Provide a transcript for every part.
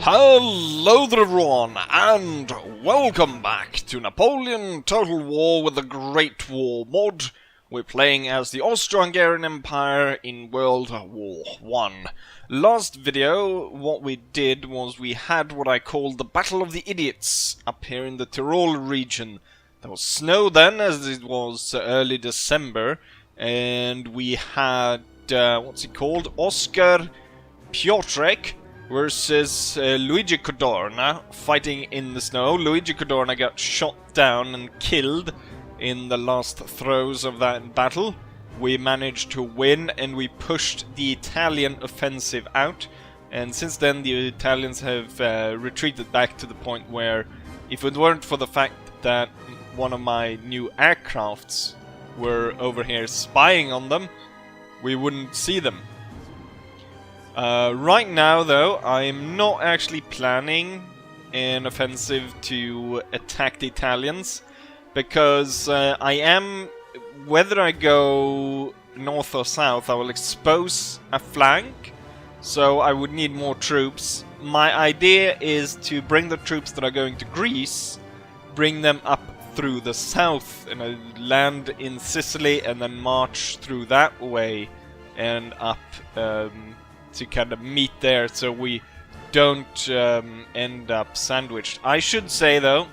Hello there everyone, and welcome back to Napoleon Total War with the Great War mod. We're playing as the Austro-Hungarian Empire in World War I. Last video, what we did was we had what I called the Battle of the Idiots up here in the Tyrol region. There was snow then, as it was early December, and we had, what's it called? Oskar Piotrek versus Luigi Codorna fighting in the snow. Luigi Codorna got shot down and killed in the last throes of that battle. We managed to win and we pushed the Italian offensive out, and since then the Italians have retreated back to the point where if it weren't for the fact that one of my new aircrafts were over here spying on them, we wouldn't see them. Right now, though, I'm not actually planning an offensive to attack the Italians, because I am, whether I go north or south, I will expose a flank, so I would need more troops. My idea is to bring the troops that are going to Greece, bring them up through the south, and land in Sicily, and then march through that way, and up to kind of meet there, so we don't end up sandwiched. I should say though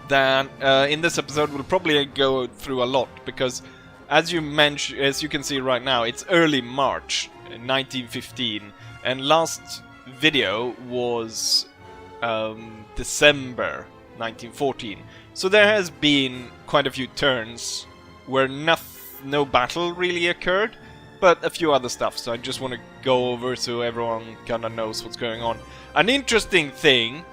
that in this episode we'll probably go through a lot, because as you can see right now, it's early March 1915, and last video was December 1914. So there has been quite a few turns where no battle really occurred, but a few other stuff, so I just want to go over so everyone kind of knows what's going on. An interesting thing,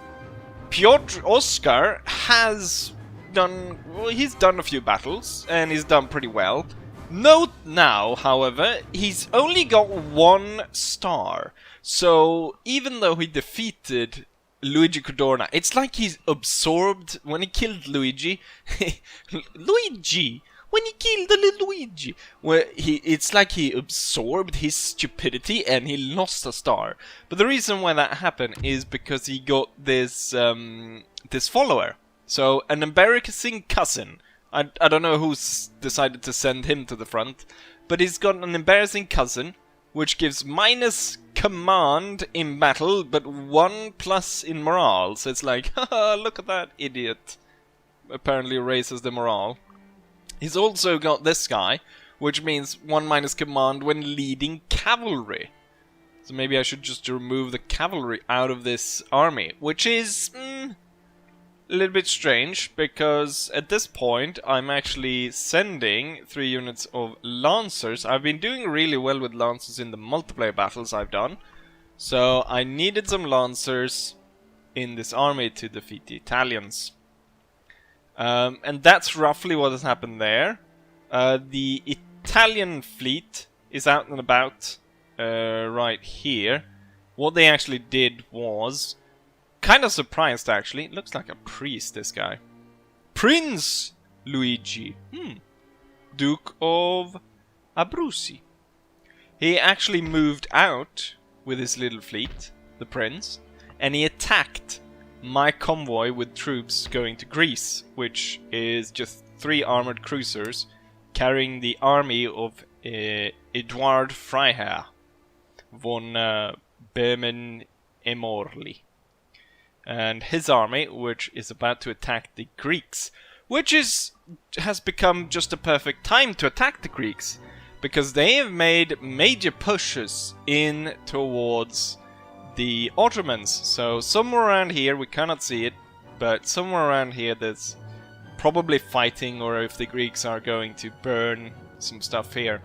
Oskar has done, well, he's done a few battles, and he's done pretty well. Note now, however, he's only got 1 star, so even though he defeated Luigi Codorna, it's like he's absorbed, when he killed Luigi, when he killed the little Luigi, where it's like he absorbed his stupidity and he lost a star. But the reason why that happened is because he got this this follower. So an embarrassing cousin. I don't know who's decided to send him to the front, but he's got an embarrassing cousin, which gives minus command in battle, but 1+ in morale. So it's like, haha, look at that idiot. Apparently raises the morale. He's also got this guy, which means 1- command when leading cavalry. So maybe I should just remove the cavalry out of this army, which is a little bit strange, because at this point I'm actually sending 3 units of lancers. I've been doing really well with lancers in the multiplayer battles I've done, so I needed some lancers in this army to defeat the Italians. And that's roughly what has happened there. The Italian fleet is out and about right here. What they actually did was kind of surprised, actually. It looks like a priest, this guy. Prince Luigi. Duke of Abruzzi. He actually moved out with his little fleet, the prince, and he attacked my convoy with troops going to Greece, which is just 3 armored cruisers carrying the army of Eduard Freiherr von Böhmen-Emorli, and his army, which is about to attack the Greeks, which has become just a perfect time to attack the Greeks, because they have made major pushes in towards the Ottomans. So somewhere around here, we cannot see it, but somewhere around here there's probably fighting, or if the Greeks are going to burn some stuff here.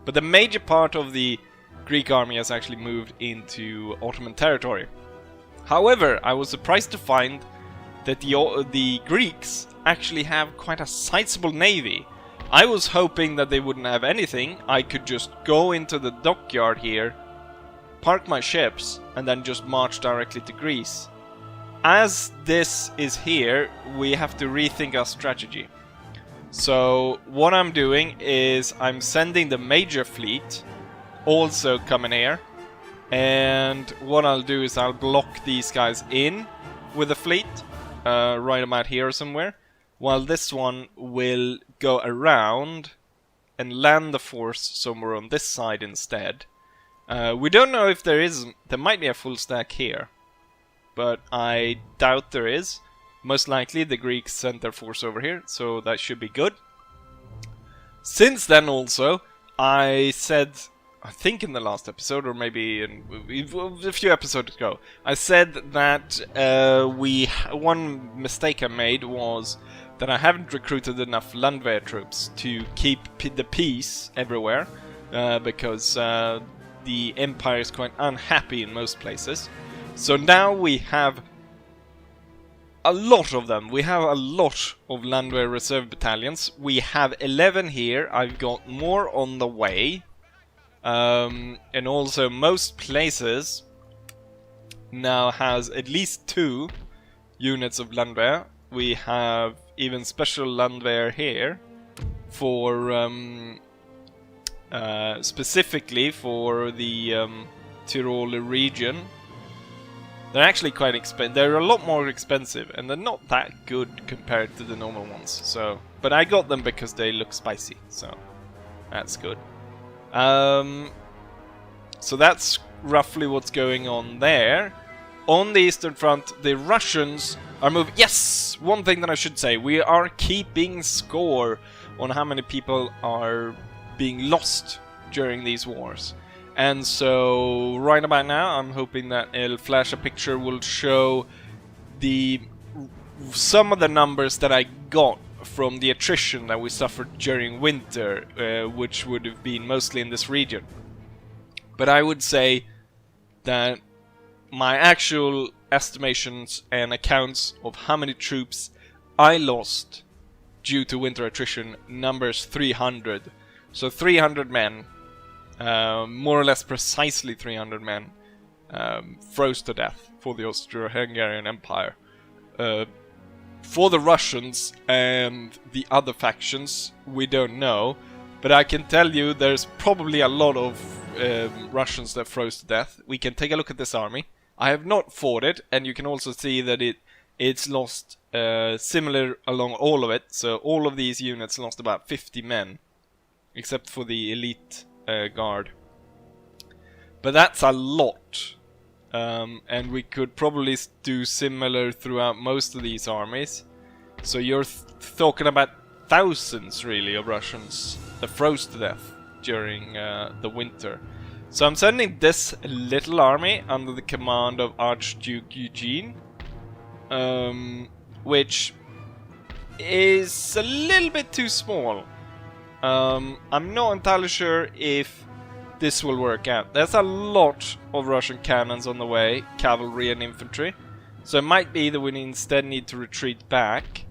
But the major part of the Greek army has actually moved into Ottoman territory. However, I was surprised to find that the Greeks actually have quite a sizable navy. I was hoping that they wouldn't have anything. I could just go into the dockyard here, park my ships, and then just march directly to Greece. As this is here, we have to rethink our strategy. So what I'm doing is I'm sending the major fleet also coming here, And what I'll do is I'll block these guys in with a fleet, right about here somewhere, while this one will go around and land the force somewhere on this side instead. We don't know if there might be a full stack here, but I doubt there is. Most likely the Greeks sent their force over here, so that should be good. Since then also, I said, I think in the last episode, or maybe a few episodes ago, I said that one mistake I made was that I haven't recruited enough Landwehr troops to keep the peace everywhere, because the Empire is quite unhappy in most places. So now we have a lot of them. We have a lot of Landwehr reserve battalions. We have 11 here. I've got more on the way. And also most places now has at least 2 units of Landwehr. We have even special Landwehr here for specifically for the Tyrol region. They're actually quite expensive. They're a lot more expensive, and they're not that good compared to the normal ones. So, but I got them because they look spicy, so that's good. So that's roughly what's going on there. On the Eastern Front, the Russians are moving. Yes! One thing that I should say, we are keeping score on how many people are being lost during these wars. And so, right about now, I'm hoping that it'll flash a picture will show some of the numbers that I got from the attrition that we suffered during winter, which would have been mostly in this region. But I would say that my actual estimations and accounts of how many troops I lost due to winter attrition numbers 300. So 300 men, more or less precisely 300 men, froze to death for the Austro-Hungarian Empire. For the Russians and the other factions, we don't know, but I can tell you there's probably a lot of Russians that froze to death. We can take a look at this army. I have not fought it, and you can also see that it's lost similar along all of it. So all of these units lost about 50 men, except for the elite guard. But that's a lot, and we could probably do similar throughout most of these armies. So you're talking about thousands, really, of Russians that froze to death during the winter. So I'm sending this little army under the command of Archduke Eugene, which is a little bit too small. I'm not entirely sure if this will work out. There's a lot of Russian cannons on the way, cavalry and infantry. So it might be that we instead need to retreat back,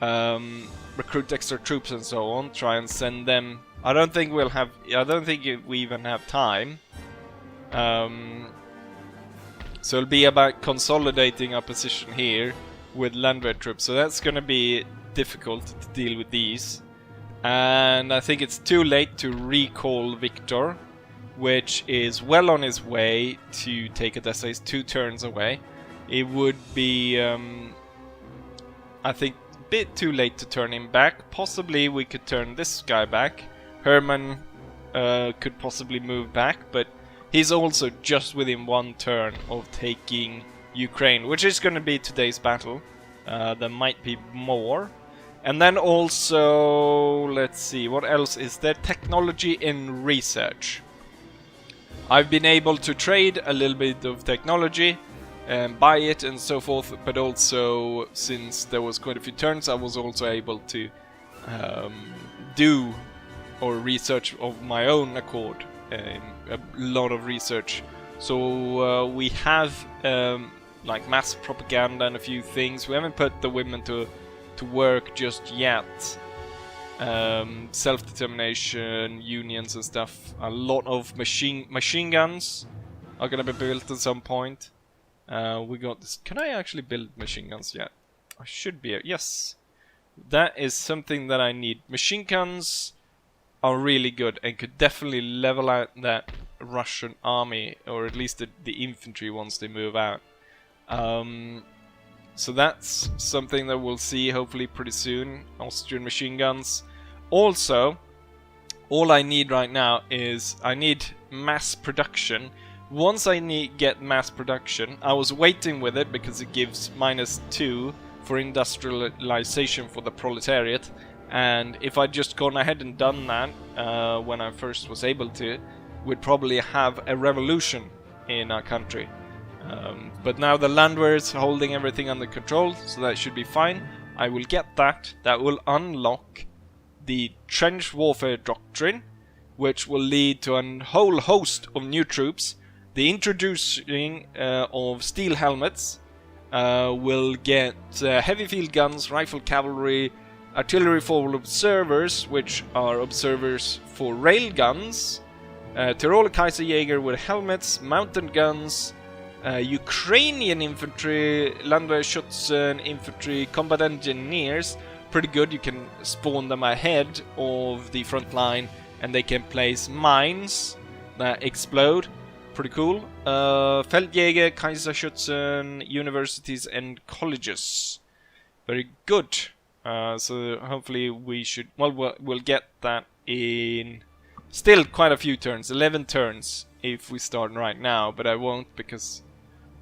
recruit extra troops and so on, try and send them. I don't think we even have time. So it'll be about consolidating our position here with Landwehr troops. So that's going to be difficult to deal with these. And I think it's too late to recall Victor, which is well on his way to take Odessa. He's 2 turns away. It would be, I think, a bit too late to turn him back. Possibly we could turn this guy back. Herman could possibly move back, but he's also just within 1 turn of taking Ukraine, which is going to be today's battle. There might be more. And then also, let's see, what else is there? Technology and research. I've been able to trade a little bit of technology and buy it and so forth, but also, since there was quite a few turns, I was also able to do or research of my own accord, a lot of research. So we have like mass propaganda and a few things. We haven't put the women to work just yet. Self-determination, unions and stuff. A lot of machine guns are gonna be built at some point. We got this. Can I actually build machine guns yet? I should be. Yes, that is something that I need. Machine guns are really good and could definitely level out that Russian army, or at least the infantry once they move out. So that's something that we'll see hopefully pretty soon. Austrian machine guns. Also, all I need right now is I need mass production. Once I get mass production, I was waiting with it because it gives -2 for industrialization for the proletariat. And if I'd just gone ahead and done that when I first was able to, we'd probably have a revolution in our country. But now the Landwehr's holding everything under control, so that should be fine. I will get that. That will unlock the trench warfare doctrine, which will lead to a whole host of new troops. The introducing of steel helmets will get heavy field guns, rifle cavalry, artillery for observers, which are observers for rail guns, Tiroler Kaiserjäger with helmets, mountain guns, Ukrainian infantry, Landwehrschützen infantry, combat engineers. Pretty good, you can spawn them ahead of the front line and they can place mines that explode. Pretty cool. Feldjäger, Kaiserschützen, universities and colleges. Very good. So hopefully we should... Well, we'll get that in... Still quite a few turns. 11 turns if we start right now. But I won't because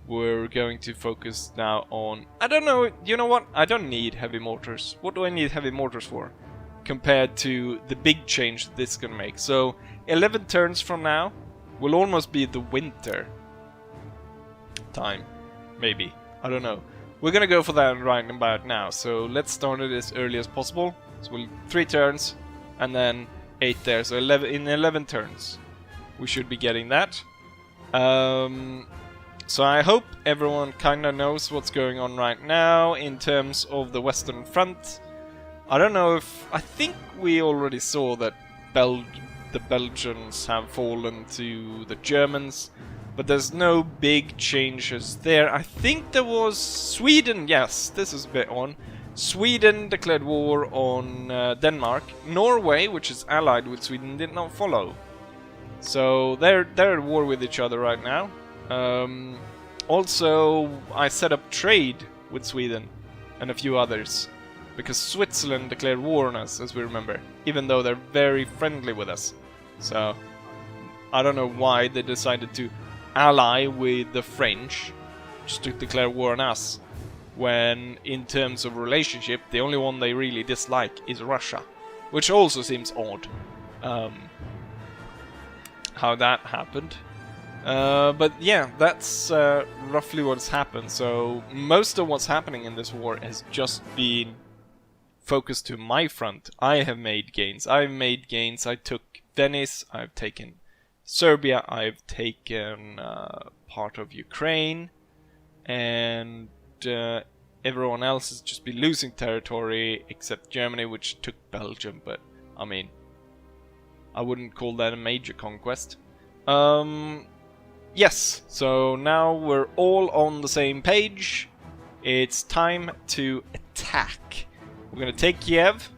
we're going to focus now on... I don't know. You know what? I don't need heavy mortars. What do I need heavy mortars for? Compared to the big change that this is going to make. So 11 turns from now will almost be the winter time. Maybe. I don't know. We're gonna go for that right about now, so let's start it as early as possible. So we'll 3 turns, and then 8 there, so 11 turns. We should be getting that. So I hope everyone kinda knows what's going on right now in terms of the Western Front. I don't know if... I think we already saw that the Belgians have fallen to the Germans. But there's no big changes there. I think there was Sweden, yes, this is a bit on. Sweden declared war on Denmark. Norway, which is allied with Sweden, did not follow. So they're at war with each other right now. Also, I set up trade with Sweden and a few others. Because Switzerland declared war on us, as we remember. Even though they're very friendly with us. So, I don't know why they decided to ally with the French just to declare war on us, when in terms of relationship the only one they really dislike is Russia, which also seems odd how that happened. But yeah, that's roughly what's happened. So most of what's happening in this war has just been focused to my front. I have made gains. I took Venice, I've taken Serbia, I've taken part of Ukraine, and everyone else has just been losing territory except Germany, which took Belgium, but I mean, I wouldn't call that a major conquest. Yes, so now we're all on the same page. It's time to attack. We're gonna take Kiev.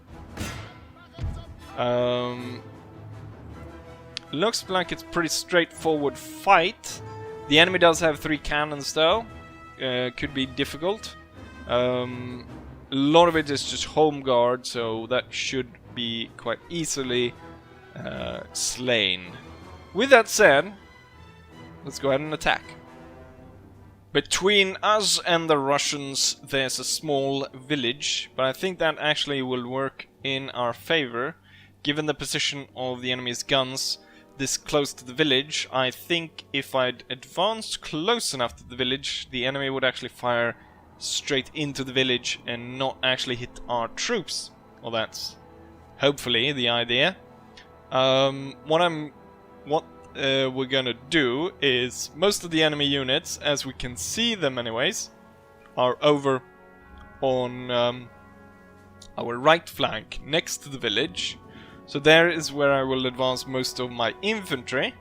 Looks like it's a pretty straightforward fight. The enemy does have 3 cannons though. Could be difficult. A lot of it is just home guard, so that should be quite easily slain. With that said, let's go ahead and attack. Between us and the Russians there's a small village, but I think that actually will work in our favor. Given the position of the enemy's guns this close to the village, I think if I'd advanced close enough to the village, the enemy would actually fire straight into the village and not actually hit our troops. Well, that's hopefully the idea. What we're gonna do is, most of the enemy units, as we can see them anyways, are over on our right flank next to the village. So there is where I will advance most of my infantry.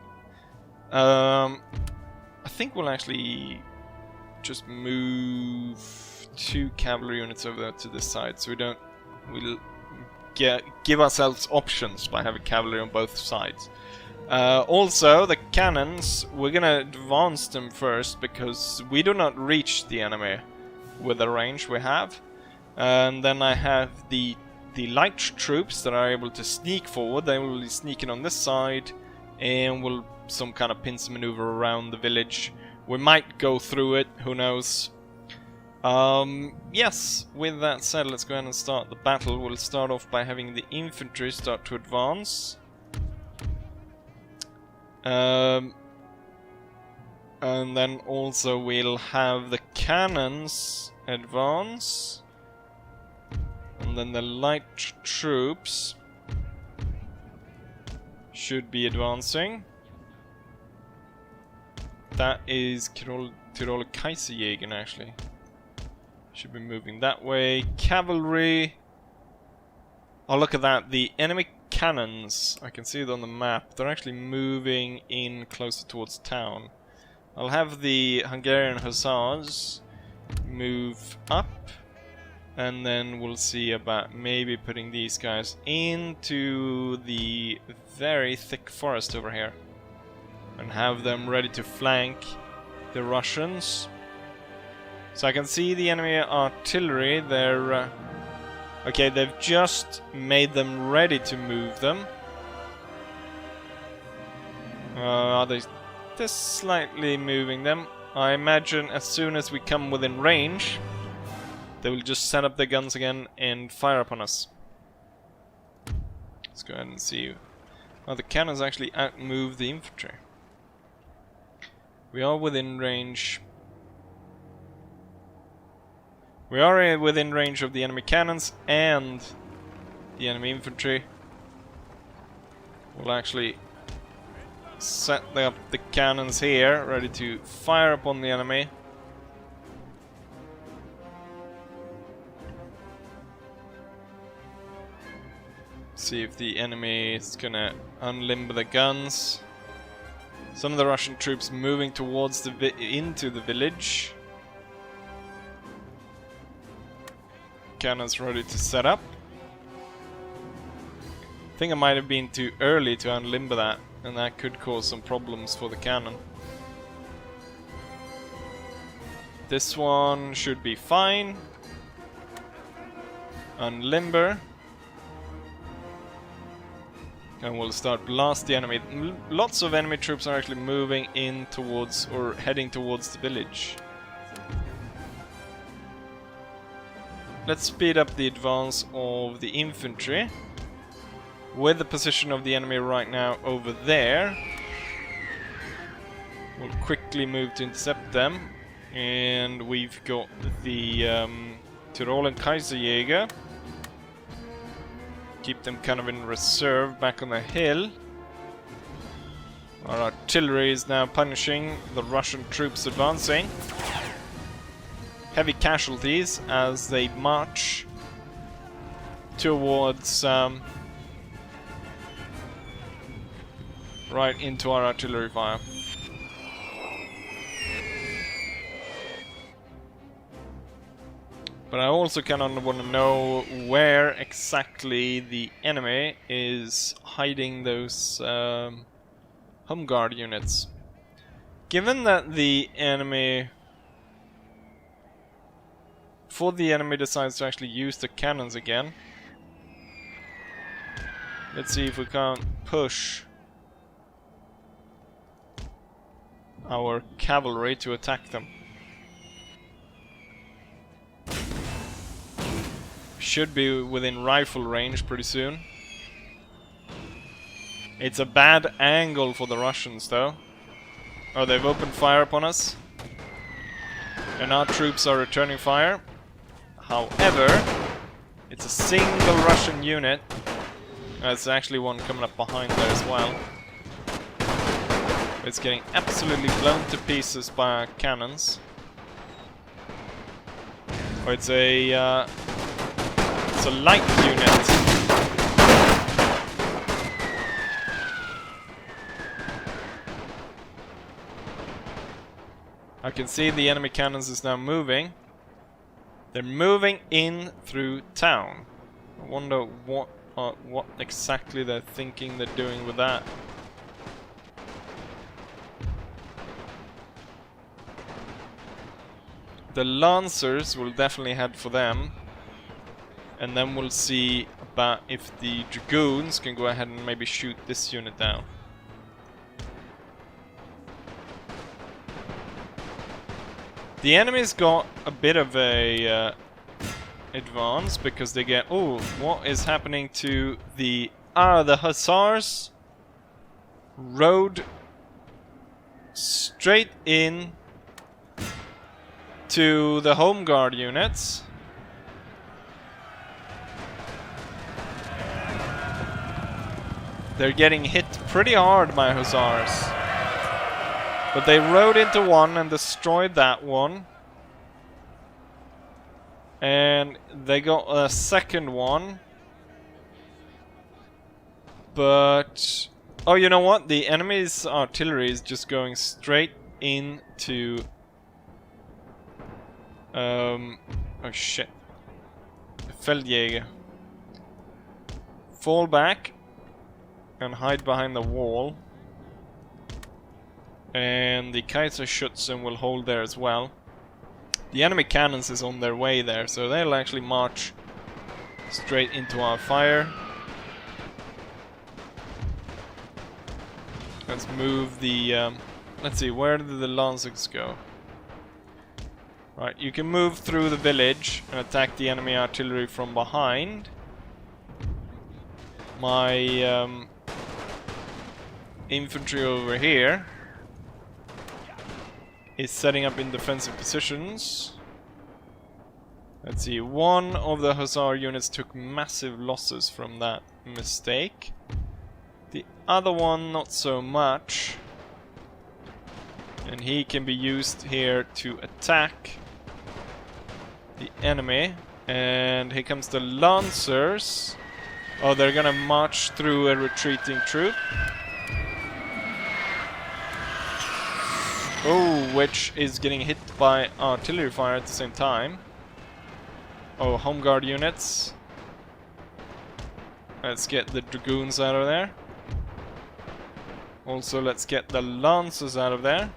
I think we'll actually just move 2 cavalry units over to this side, so we'll give ourselves options by having cavalry on both sides. Also, the cannons, we're gonna advance them first because we do not reach the enemy with the range we have. And then I have the light troops that are able to sneak forward. They will be sneaking on this side and will some kind of pincer maneuver around the village. We might go through it, who knows. Yes, with that said, let's go ahead and start the battle. We'll start off by having the infantry start to advance. And then also we'll have the cannons advance. And then the light troops should be advancing. That is Tiroler Kaiserjäger actually. Should be moving that way. Cavalry. Oh, look at that. The enemy cannons, I can see it on the map. They're actually moving in closer towards town. I'll have the Hungarian hussars move up. And then we'll see about maybe putting these guys into the very thick forest over here. And have them ready to flank the Russians. So I can see the enemy artillery. They're... okay, they've just made them ready to move them. They're slightly moving them. I imagine as soon as we come within range, they will just set up their guns again and fire upon us. Let's go ahead and see. Oh, the cannons actually outmove the infantry. We are within range. We are within range of the enemy cannons and the enemy infantry. We'll actually set up the cannons here, ready to fire upon the enemy. See if the enemy is gonna unlimber the guns. Some of the Russian troops moving towards into the village. Cannons ready to set up. I think I might have been too early to unlimber that, and that could cause some problems for the cannon. This one should be fine. Unlimber. And we'll start blast the enemy. Lots of enemy troops are actually moving in towards, or heading towards the village. Let's speed up the advance of the infantry. With the position of the enemy right now over there, we'll quickly move to intercept them. And we've got the Tiroler Kaiserjäger. Keep them kind of in reserve back on the hill. Our artillery is now punishing the Russian troops advancing. Heavy casualties as they march towards right into our artillery fire. But I also kind of want to know where exactly the enemy is hiding those home guard units. Given that the enemy... before the enemy decides to actually use the cannons again, let's see if we can't push our cavalry to attack them. Should be within rifle range pretty soon. It's a bad angle for the Russians though. Oh, they've opened fire upon us. And our troops are returning fire. However, it's a single Russian unit. There's actually one coming up behind there as well. It's getting absolutely blown to pieces by our cannons. Oh, it's a light unit. I can see the enemy cannons is now moving. They're moving in through town. I wonder what exactly they're thinking they're doing with that. The Lancers will definitely head for them. And then we'll see about if the Dragoons can go ahead and maybe shoot this unit down. The enemy's got a bit of a advance because they get... Oh, what is happening to the... the Hussars rode straight in to the Home Guard units. They're getting hit pretty hard by Hussars. But they rode into one and destroyed that one. And they got a second one. But... Oh, you know what? The enemy's artillery is just going straight into... oh shit. Feldjäger. Fall back. And hide behind the wall. And the Kaiserschützen will hold there as well. The enemy cannons is on their way there, so they'll actually march straight into our fire. Let's move the... let's see, where did the Lancers go? Right, you can move through the village and attack the enemy artillery from behind. My infantry over here is setting up in defensive positions. Let's see, one of the Hussar units took massive losses from that mistake. The other one not so much. And he can be used here to attack the enemy. And here comes the Lancers. Oh, they're gonna march through a retreating troop. Oh, which is getting hit by artillery fire at the same time. Oh, Home Guard units. Let's get the Dragoons out of there. Also, let's get the Lancers out of there.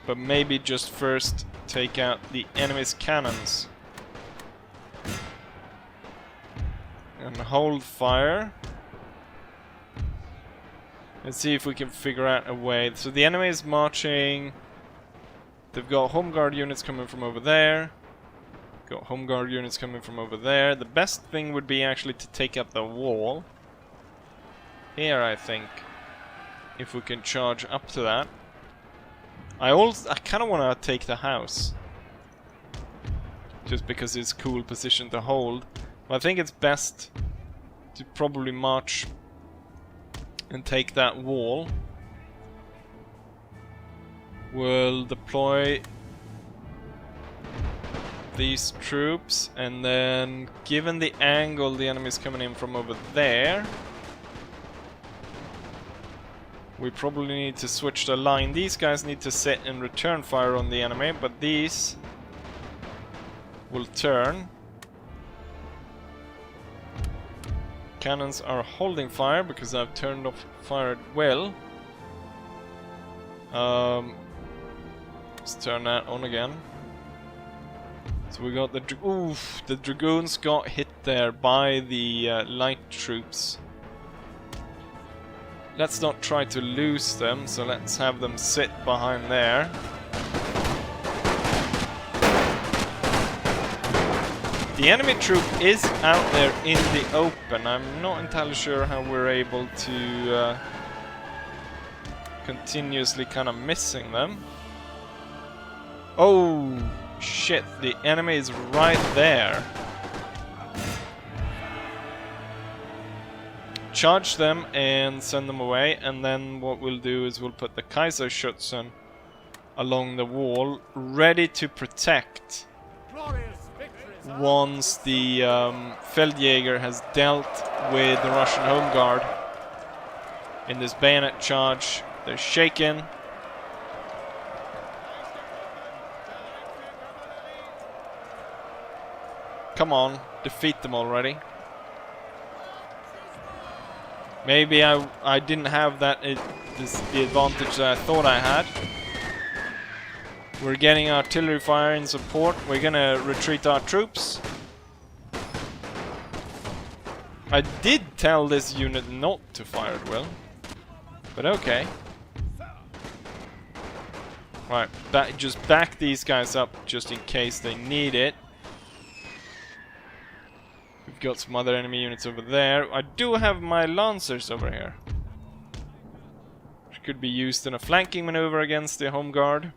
But maybe just first take out the enemy's cannons. And hold fire. Let's see if we can figure out a way. So the enemy is marching. They've got Home Guard units coming from over there. Got Home Guard units coming from over there. The best thing would be actually to take up the wall. Here, I think. If we can charge up to that. I kind of want to take the house. Just because it's a cool position to hold. But I think it's best to probably march and take that wall. We'll deploy these troops, and then given the angle the enemy's coming in from over there, we probably need to switch the line. These guys need to sit and return fire on the enemy, but these will turn. Cannons are holding fire because I've turned off fire at will. Let's turn that on again. So we got the the Dragoons got hit there by the light troops. Let's not try to lose them, so let's have them sit behind there. The enemy troop is out there in the open. I'm not entirely sure how we're able to continuously kind of missing them. Oh shit, the enemy is right there. Charge them and send them away, and then what we'll do is we'll put the Kaiserschützen along the wall, ready to protect once the Feldjäger has dealt with the Russian Home Guard. In this bayonet charge, they're shaken. Come on, defeat them already. Maybe I didn't have that the advantage that I thought I had. We're getting artillery fire in support. We're gonna retreat our troops. I did tell this unit not to fire at will, but okay. Right, just back these guys up just in case they need it. We've got some other enemy units over there. I do have my lancers over here, which could be used in a flanking maneuver against the home guard.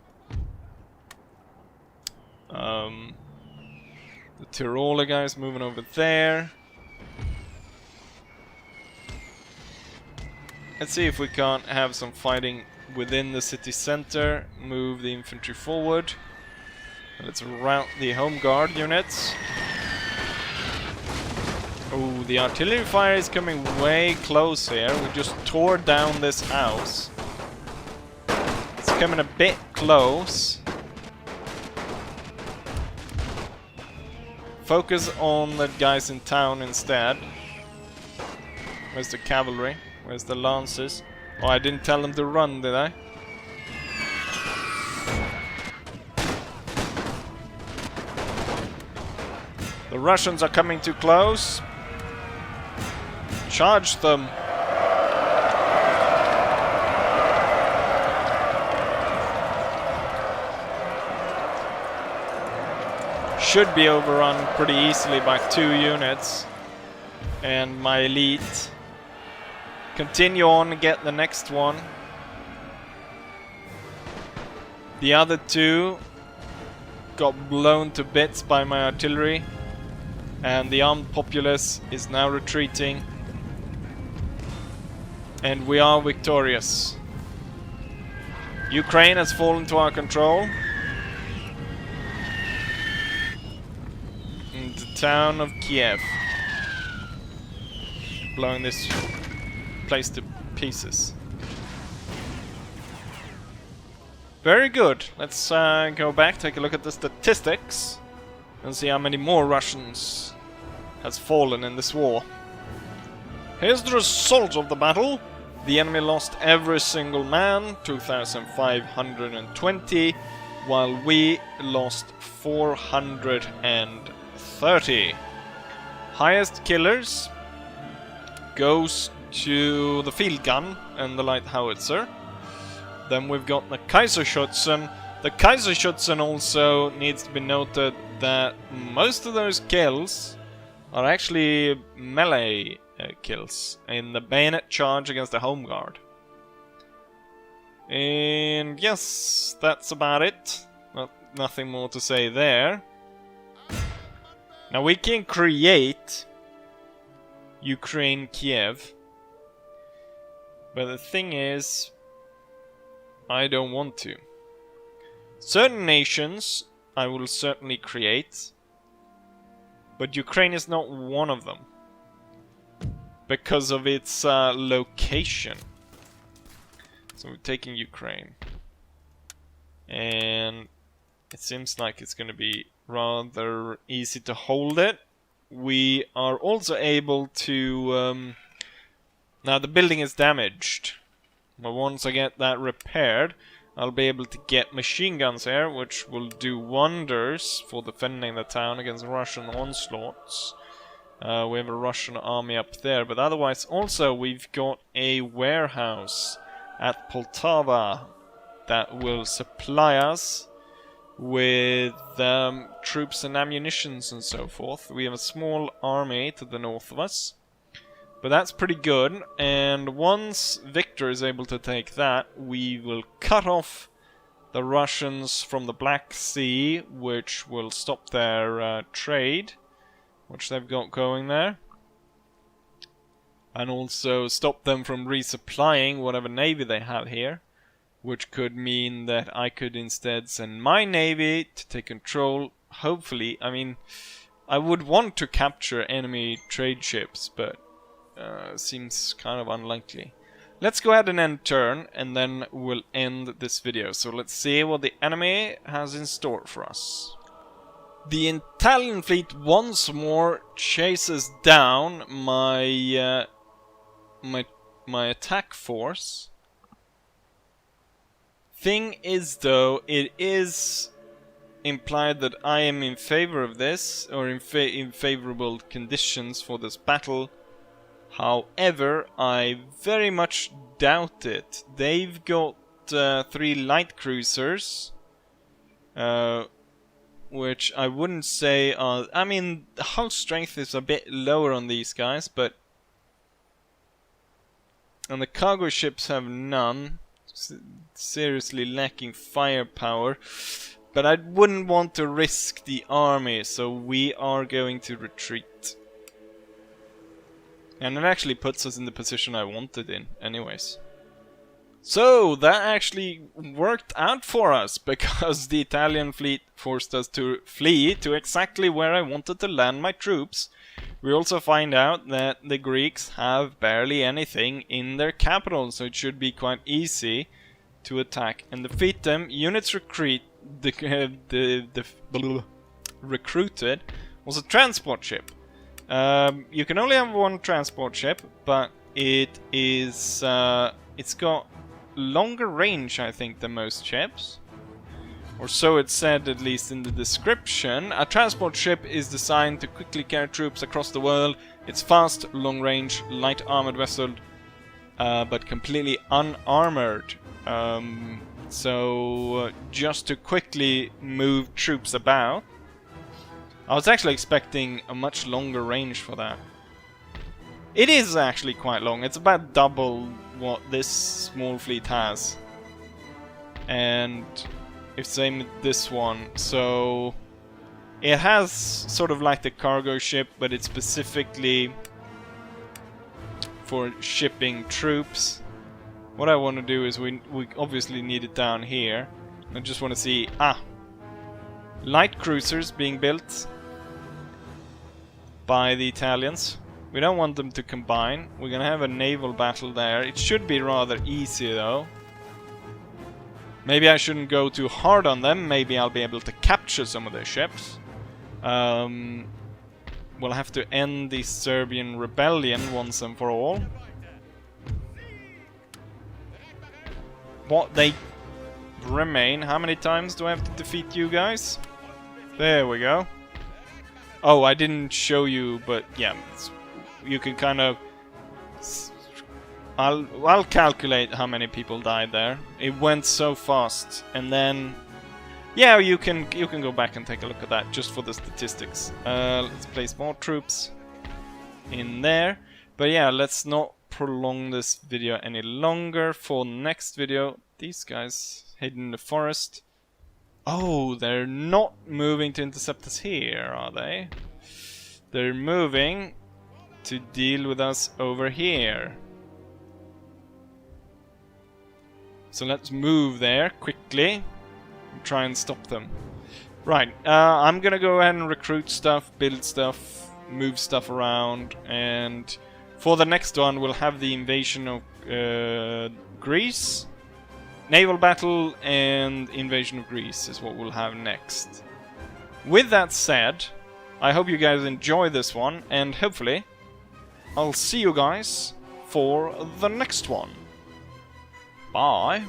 The Tiroler guys moving over there. Let's see if we can't have some fighting within the city center. Move the infantry forward. Let's rout the home guard units. Oh, the artillery fire is coming way close here. We just tore down this house. It's coming a bit close. Focus on the guys in town instead. Where's the cavalry? Where's the lancers? Oh, I didn't tell them to run, did I? The Russians are coming too close. Charge them. Should be overrun pretty easily by 2 units. And my elite. Continue on and get the next one. The other 2 got blown to bits by my artillery. And the armed populace is now retreating. And we are victorious. Ukraine has fallen to our control. In the town of Kiev. Blowing this place to pieces. Very good. Let's go back, take a look at the statistics, and see how many more Russians has fallen in this war. Here's the result of the battle. The enemy lost every single man, 2,520, while we lost 430. Highest killers goes to the field gun and the light howitzer. Then we've got the Kaiserschützen. The Kaiserschützen also needs to be noted that most of those kills are actually melee kills in the bayonet charge against the home guard. And yes, that's about it. Nothing more to say there. Now we can create Ukraine Kiev, but the thing is, I don't want to. Certain nations I will certainly create, but Ukraine is not one of them because of its location. So we're taking Ukraine, and it seems like it's going to be rather easy to hold it. We are also able to... now the building is damaged, but once I get that repaired, I'll be able to get machine guns here, which will do wonders for defending the town against Russian onslaughts. We have a Russian army up there, but otherwise also we've got a warehouse at Poltava that will supply us with troops and ammunitions and so forth. We have a small army to the north of us, but that's pretty good. And once Victor is able to take that, we will cut off the Russians from the Black Sea, which will stop their trade, which they've got going there, and also stop them from resupplying whatever navy they have here, which could mean that I could instead send my navy to take control, hopefully. I mean, I would want to capture enemy trade ships, but seems kind of unlikely. Let's go ahead and end turn, and then we'll end this video. So let's see what the enemy has in store for us. The Italian fleet once more chases down my my attack force. Thing is, though, it is implied that I am in favor of this, or in favorable conditions for this battle. However, I very much doubt it. They've got 3 light cruisers, which I wouldn't say are... I mean, the hull strength is a bit lower on these guys, but... And the cargo ships have none. Seriously lacking firepower. But I wouldn't want to risk the army, so we are going to retreat. And it actually puts us in the position I wanted in, anyways. So, that actually worked out for us, because the Italian fleet forced us to flee to exactly where I wanted to land my troops. We also find out that the Greeks have barely anything in their capital, so it should be quite easy to attack and defeat them. Units recruited was a transport ship. You can only have 1 transport ship, but it is it's got longer range, I think, than most ships, or so it said, at least in the description. A transport ship is designed to quickly carry troops across the world. It's fast, long range, light armored vessel, but completely unarmored. So just to quickly move troops about. I was actually expecting a much longer range for that. It is actually quite long. It's about double what this small fleet has. And it's same with this one. So it has sort of like the cargo ship, but it's specifically for shipping troops. What I want to do is we obviously need it down here. I just want to see light cruisers being built by the Italians. We don't want them to combine. We're gonna have a naval battle there. It should be rather easy, though. Maybe I shouldn't go too hard on them. Maybe I'll be able to capture some of their ships. We'll have to end the Serbian rebellion once and for all. What they remain. How many times do I have to defeat you guys? There we go. Oh, I didn't show you, but yeah, you can kind of... I'll calculate how many people died there. It went so fast, and then... Yeah, you can go back and take a look at that, just for the statistics. Let's place more troops in there. But yeah, let's not prolong this video any longer. For next video, these guys hidden in the forest. Oh, they're not moving to intercept us here, are they? They're moving to deal with us over here. So let's move there quickly and try and stop them. Right, I'm gonna go ahead and recruit stuff, build stuff, move stuff around, and for the next one we'll have the invasion of Greece. Naval battle and invasion of Greece is what we'll have next. With that said, I hope you guys enjoy this one, and hopefully I'll see you guys for the next one. Bye.